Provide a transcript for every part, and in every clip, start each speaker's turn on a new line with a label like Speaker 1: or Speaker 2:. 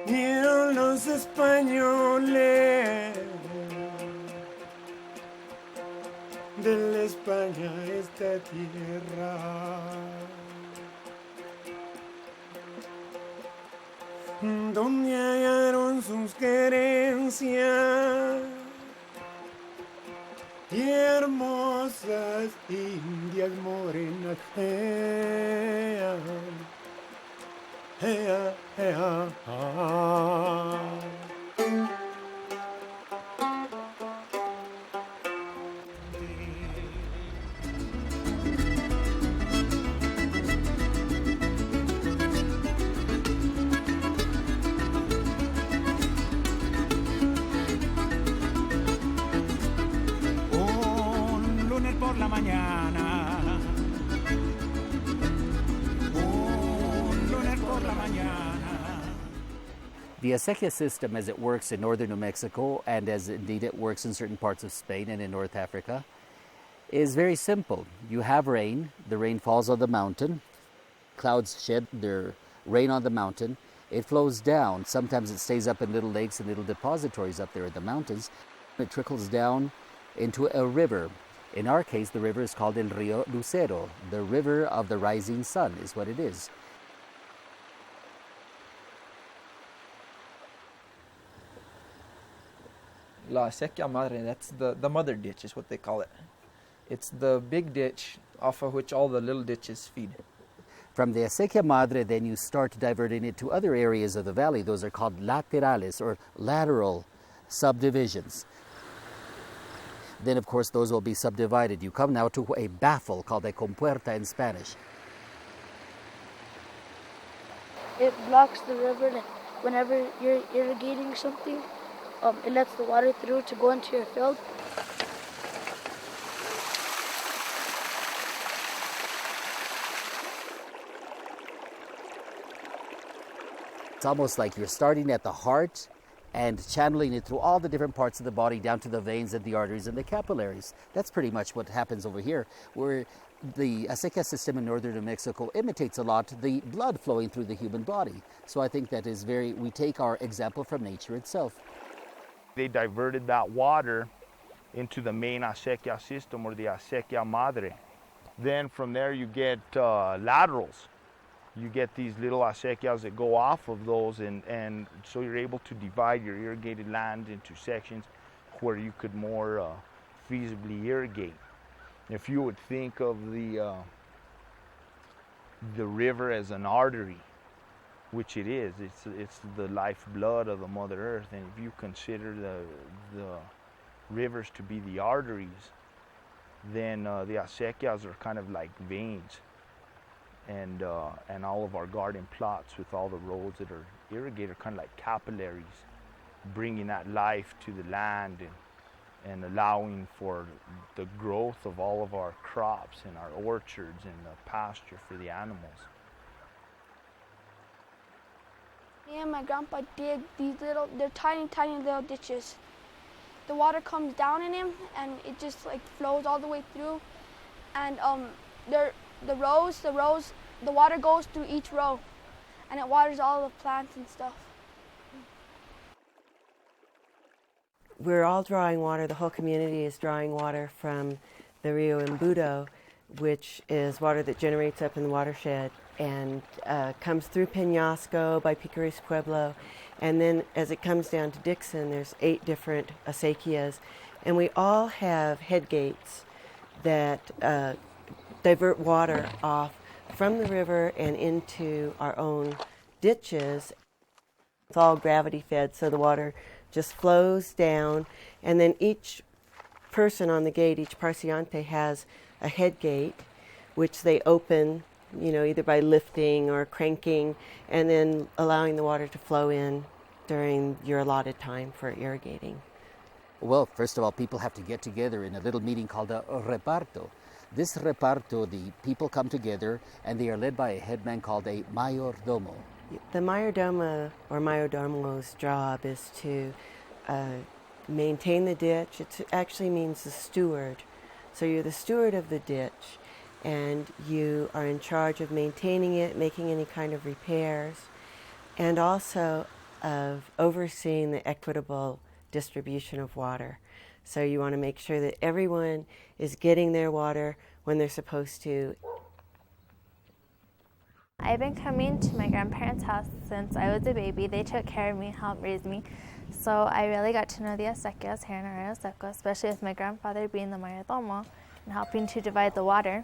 Speaker 1: Vinieron los españoles de la España a esta tierra, donde hallaron sus querencias y hermosas indias morenas.
Speaker 2: Un lunes por la mañana. Un lunes por la mañana.
Speaker 3: The Acequia system, as it works in northern New Mexico, and as indeed it works in certain parts of Spain and in North Africa, is very simple. You have rain, the rain falls on the mountain, clouds shed their rain on the mountain, it flows down. Sometimes it stays up in little lakes and little depositories up there in the mountains. It trickles down into a river. In our case, the river is called El Río Lucero. The river of the rising sun is what it is.
Speaker 4: La Acequia Madre, that's the mother ditch is what they call it. It's the big ditch off of which all the little ditches feed.
Speaker 3: From the Acequia Madre, then you start diverting it to other areas of the valley. Those are called laterales, or lateral subdivisions. Then, of course, those will be subdivided. You come now to a baffle called a compuerta in Spanish.
Speaker 5: It blocks the river that whenever you're irrigating something, it lets the water through to go into your field.
Speaker 3: It's almost like you're starting at the heart and channeling it through all the different parts of the body down to the veins and the arteries and the capillaries. That's pretty much what happens over here, where the Acequia system in northern New Mexico imitates a lot the blood flowing through the human body. So I think that is we take our example from nature itself.
Speaker 6: They diverted that water into the main Acequia system, or the Acequia Madre. Then from there you get laterals. You get these little acequias that go off of those, and so you're able to divide your irrigated land into sections where you could more feasibly irrigate. If you would think of the river as an artery, which it is, it's the lifeblood of the Mother Earth, and if you consider the rivers to be the arteries, then the acequias are kind of like veins, and all of our garden plots with all the roads that are irrigated are kind of like capillaries, bringing that life to the land and allowing for the growth of all of our crops and our orchards and the pasture for the animals.
Speaker 5: Me and my grandpa dig they're tiny, tiny little ditches. The water comes down in them, and it just like flows all the way through. And the water goes through each row, and it waters all the plants and stuff.
Speaker 7: We're all drawing water, the whole community is drawing water from the Rio Embudo, which is water that generates up in the watershed and comes through Peñasco by Picaris Pueblo, and then as it comes down to Dixon, there's 8 different acequias, and we all have head gates that divert water off from the river and into our own ditches. It's all gravity fed, so the water just flows down, and then each person on the gate, each parciante, has a head gate, which they open, either by lifting or cranking, and then allowing the water to flow in during your allotted time for irrigating.
Speaker 3: Well, first of all, people have to get together in a little meeting called a reparto. This reparto, the people come together, and they are led by a headman called a mayordomo.
Speaker 7: The mayordomo or mayordomo's job is to maintain the ditch. It actually means the steward. So you're the steward of the ditch, and you are in charge of maintaining it, making any kind of repairs, and also of overseeing the equitable distribution of water. So you want to make sure that everyone is getting their water when they're supposed to.
Speaker 8: I've been coming to my grandparents' house since I was a baby. They took care of me, helped raise me. So I really got to know the Acequias here in Arroyo Seco, especially with my grandfather being the mayordomo and helping to divide the water.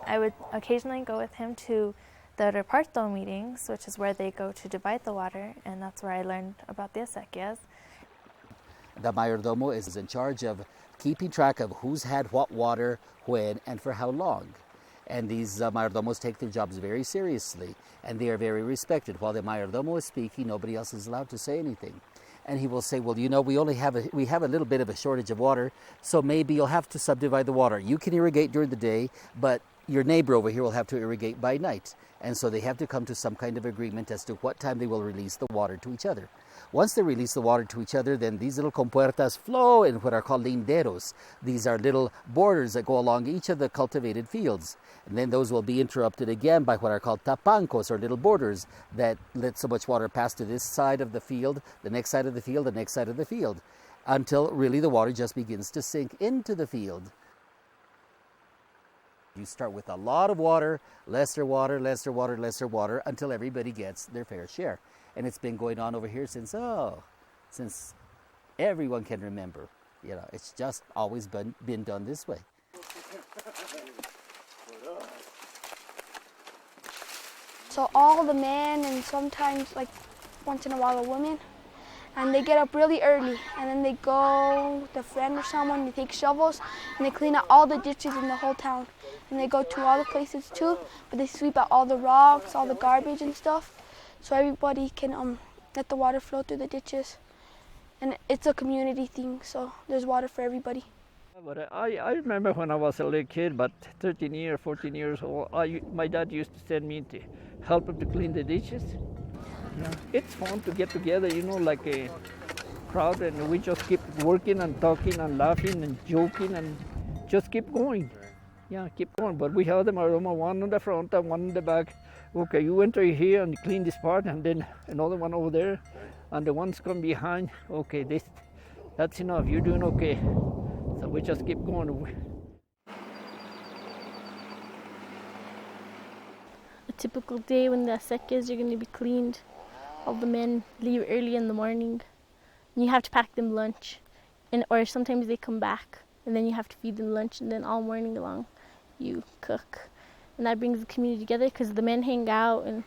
Speaker 8: I would occasionally go with him to the reparto meetings, which is where they go to divide the water, and that's where I learned about the Acequias.
Speaker 3: The mayordomo is in charge of keeping track of who's had what water, when, and for how long. And these mayordomos take their jobs very seriously, and they are very respected. While the mayordomo is speaking, nobody else is allowed to say anything. And he will say, well, you know, we have a little bit of a shortage of water, so maybe you'll have to subdivide the water. You can irrigate during the day, but your neighbor over here will have to irrigate by night. And so they have to come to some kind of agreement as to what time they will release the water to each other. Once they release the water to each other, then these little compuertas flow in what are called linderos. These are little borders that go along each of the cultivated fields. And then those will be interrupted again by what are called tapancos, or little borders that let so much water pass to this side of the field, the next side of the field, the next side of the field, until really the water just begins to sink into the field. You start with a lot of water, lesser water, lesser water, lesser water, until everybody gets their fair share. And it's been going on over here since everyone can remember. You know, it's just always been done this way.
Speaker 5: So all the men and sometimes like once in a while the women, and they get up really early and then they go with a friend or someone, they take shovels and they clean out all the ditches in the whole town. And they go to all the places too, but they sweep out all the rocks, all the garbage and stuff, so everybody can let the water flow through the ditches. And it's a community thing, so there's water for everybody.
Speaker 9: But I remember when I was a little kid, about 13 years, 14 years old, my dad used to send me to help him to clean the ditches. Yeah. It's fun to get together, you know, like a crowd, and we just keep working and talking and laughing and joking and just keep going. Yeah, keep going. But we have them one on the front and one in the back. Okay, you enter here and clean this part, and then another one over there, and the ones come behind. Okay, that's enough. You're doing okay. So we just keep going.
Speaker 10: A typical day when the acequias are going to be cleaned, all the men leave early in the morning, and you have to pack them lunch, or sometimes they come back, and then you have to feed them lunch, and then all morning long you cook. And that brings the community together because the men hang out and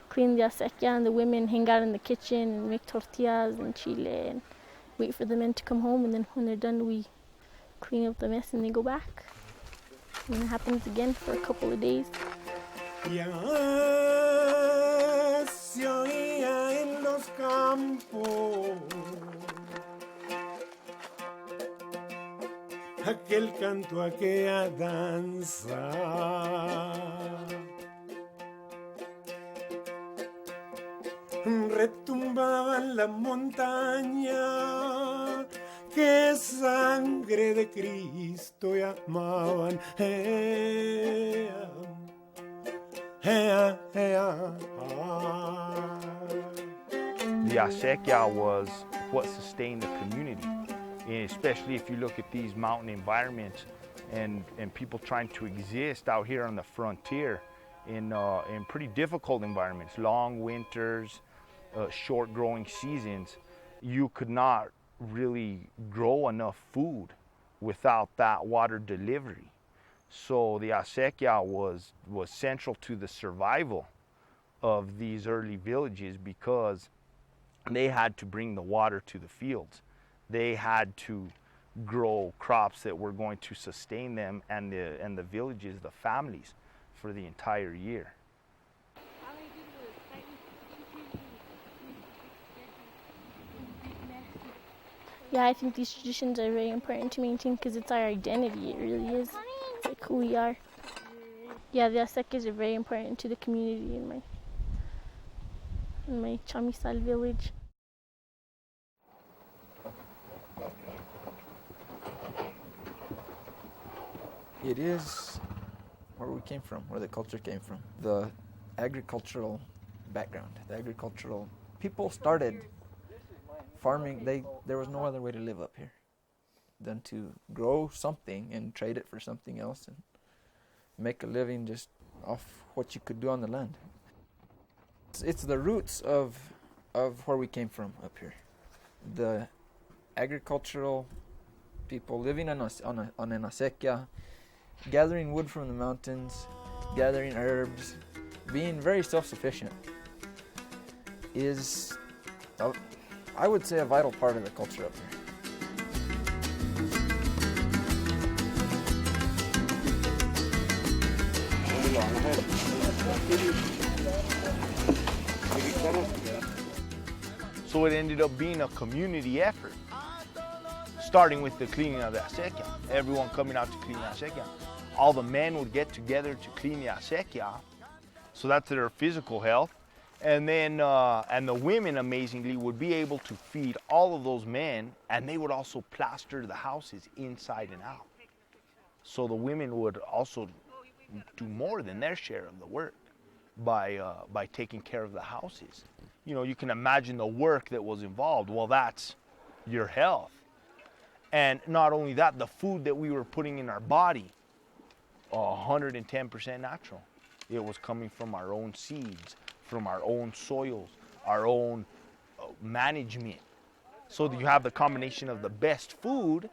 Speaker 10: clean the acequia, and the women hang out in the kitchen and make tortillas and chile and wait for the men to come home, and then when they're done we clean up the mess and they go back. And it happens again for a couple of days.
Speaker 1: Ya se oía en los campos aquel canto, aquella danza. Retumbaba en la montaña, que sangre de Cristo llamaban.
Speaker 6: The acequia was what sustained the community, and especially if you look at these mountain environments and people trying to exist out here on the frontier in pretty difficult environments, long winters, short growing seasons. You could not really grow enough food without that water delivery. So the acequia was central to the survival of these early villages because they had to bring the water to the fields. They had to grow crops that were going to sustain them and the villages, the families, for the entire year.
Speaker 10: Yeah, I think these traditions are very important to maintain because it's our identity. It really is. It's like who we are. Yeah, the acequias are very important to the community in my Chamisal village.
Speaker 4: It is where we came from, where the culture came from. The agricultural background, the agricultural people started farming. There was no other way to live up here than to grow something and trade it for something else and make a living just off what you could do on the land. It's the roots of where we came from up here. The agricultural people living on an acequia, gathering wood from the mountains, gathering herbs, being very self-sufficient is, I would say, a vital part of the culture up here.
Speaker 6: So it ended up being a community effort, starting with the cleaning of the acequia. Everyone coming out to clean the acequia. All the men would get together to clean the acequia, so that's their physical health. And then, and the women, amazingly, would be able to feed all of those men, and they would also plaster the houses inside and out. So the women would also do more than their share of the work by taking care of the houses. You know, you can imagine the work that was involved. Well, that's your health. And not only that, the food that we were putting in our body, 110% natural. It was coming from our own seeds, from our own soils, our own management. So that you have the combination of the best food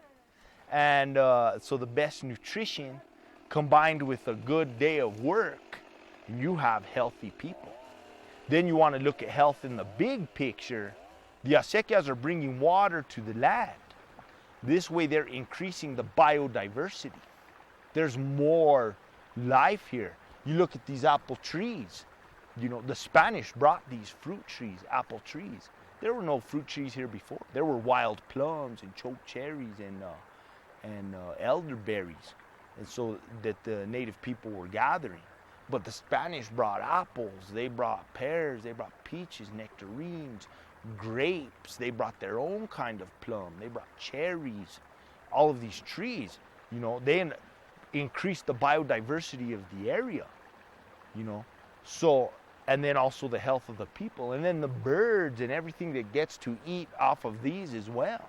Speaker 6: and so the best nutrition combined with a good day of work, you have healthy people. Then you want to look at health in the big picture. The acequias are bringing water to the land. This way they're increasing the biodiversity. There's more life here. You look at these apple trees. You know, the Spanish brought these fruit trees, apple trees. There were no fruit trees here before. There were wild plums and choke cherries and elderberries, and so that the native people were gathering. But the Spanish brought apples, they brought pears, they brought peaches, nectarines, grapes. They brought their own kind of plum. They brought cherries. All of these trees, you know, they increased the biodiversity of the area, you know. So, and then also the health of the people, and then the birds and everything that gets to eat off of these as well.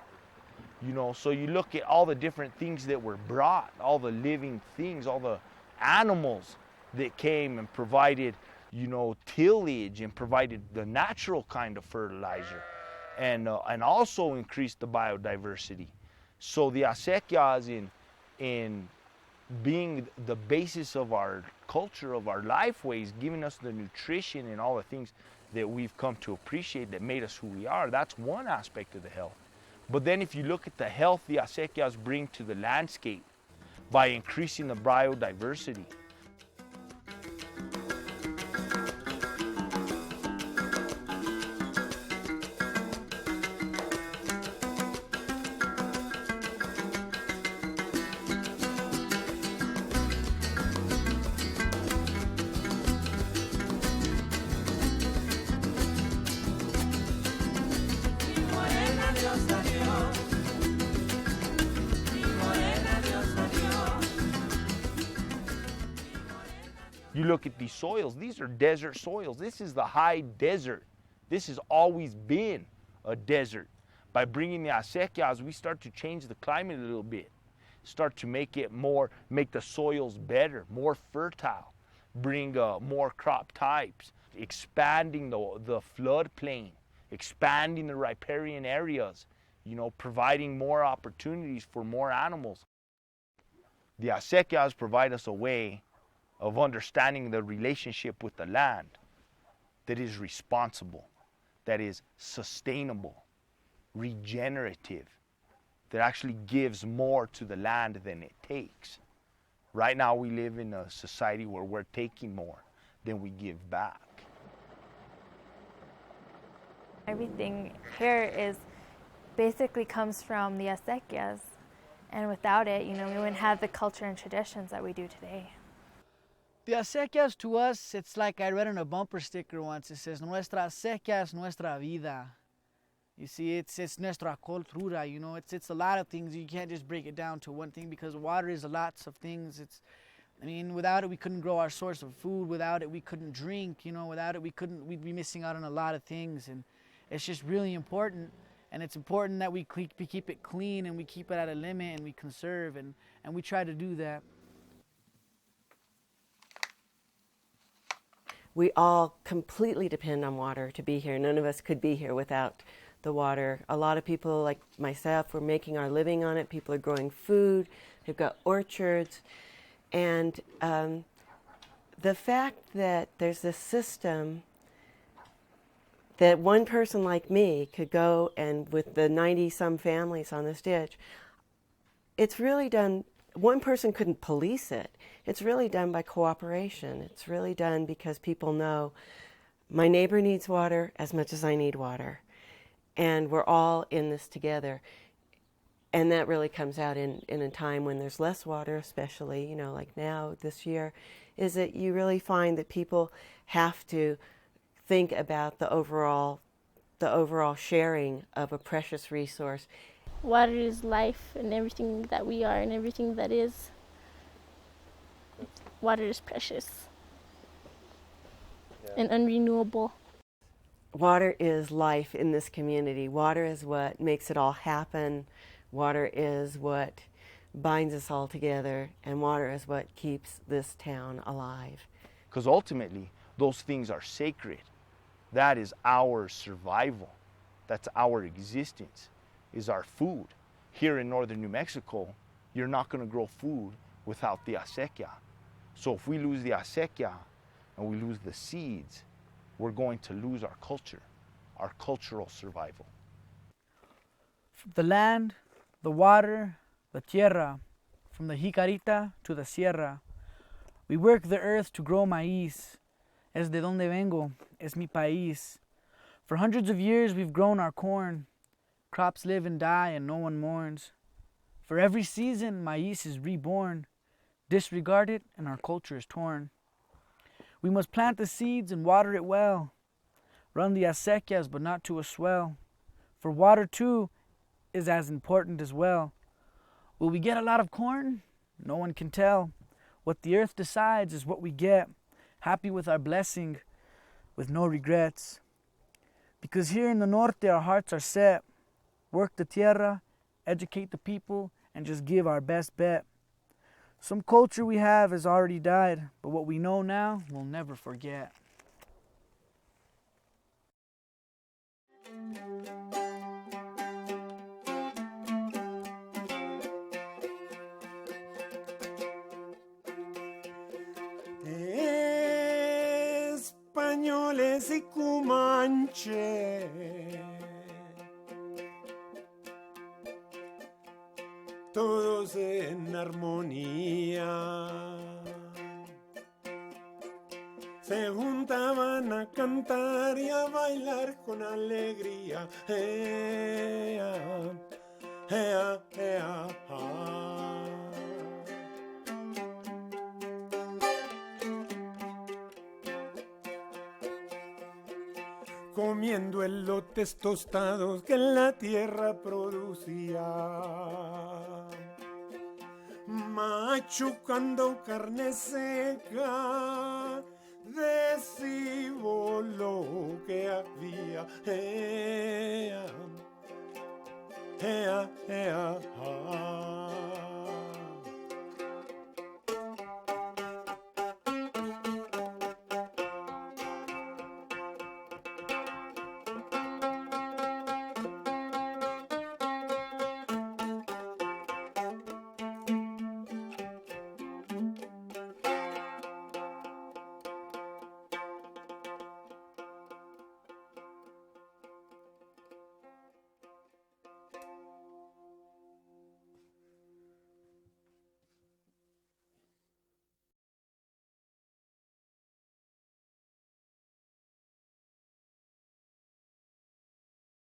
Speaker 6: You know, so you look at all the different things that were brought, all the living things, all the animals that came and provided, you know, tillage and provided the natural kind of fertilizer, and also increased the biodiversity. So the acequias in being the basis of our culture, of our life ways, giving us the nutrition and all the things that we've come to appreciate that made us who we are, that's one aspect of the health. But then if you look at the health the acequias bring to the landscape by increasing the biodiversity, you look at these soils, these are desert soils. This is the high desert. This has always been a desert. By bringing the acequias, we start to change the climate a little bit, start to make the soils better, more fertile, bring more crop types, expanding the floodplain, expanding the riparian areas, you know, providing more opportunities for more animals. The acequias provide us a way of understanding the relationship with the land that is responsible, that is sustainable, regenerative, that actually gives more to the land than it takes. Right now we live in a society where we're taking more than we give back.
Speaker 8: Everything here is basically comes from the acequias, and without it, you know, we wouldn't have the culture and traditions that we do today.
Speaker 11: The acequias to us, it's like I read on a bumper sticker once. It says, Nuestras Acequias, nuestra vida. You see, it's nuestra cultura, you know. It's a lot of things. You can't just break it down to one thing because water is lots of things. It's I mean, without it, we couldn't grow our source of food. Without it, we couldn't drink. You know, without it, we'd be missing out on a lot of things. And it's just really important. And it's important that we keep it clean and we keep it at a limit and we conserve. And we try to do that.
Speaker 7: We all completely depend on water to be here. None of us could be here without the water. A lot of people like myself, we're making our living on it. People are growing food. They've got orchards. And the fact that there's this system that one person like me could go and with the 90-some families on this ditch, it's really done, one person couldn't police it. It's really done by cooperation. It's really done because people know my neighbor needs water as much as I need water. And we're all in this together. And that really comes out in a time when there's less water, especially, you know, like now, this year, is that you really find that people have to think about the overall sharing of a precious resource.
Speaker 10: Water is life, and everything that we are and everything that is. Water is precious and unrenewable.
Speaker 7: Water is life in this community. Water is what makes it all happen. Water is what binds us all together, and water is what keeps this town alive.
Speaker 6: Because ultimately, those things are sacred. That is our survival. That's our existence, is our food. Here in northern New Mexico, you're not going to grow food without the acequia. So if we lose the acequia and we lose the seeds, we're going to lose our culture, our cultural survival.
Speaker 11: The land, the water, the tierra, from the jicarita to the sierra. We work the earth to grow maíz. Es de donde vengo, es mi país. For hundreds of years we've grown our corn. Crops live and die and no one mourns. For every season maíz is reborn. Disregard it and our culture is torn. We must plant the seeds and water it well. Run the acequias but not to a swell. For water too is as important as well. Will we get a lot of corn? No one can tell. What the earth decides is what we get. Happy with our blessing, with no regrets. Because here in the norte our hearts are set. Work the tierra, educate the people, and just give our best bet. Some culture we have has already died, but what we know now we'll never forget.
Speaker 1: Españoles y cumanches, todos en armonía, se juntaban a cantar y a bailar con alegría. Ea, ea, ea, comiendo elotes tostados que la tierra producía, machucando carne seca de cibolo que había. Ea, ea, ea,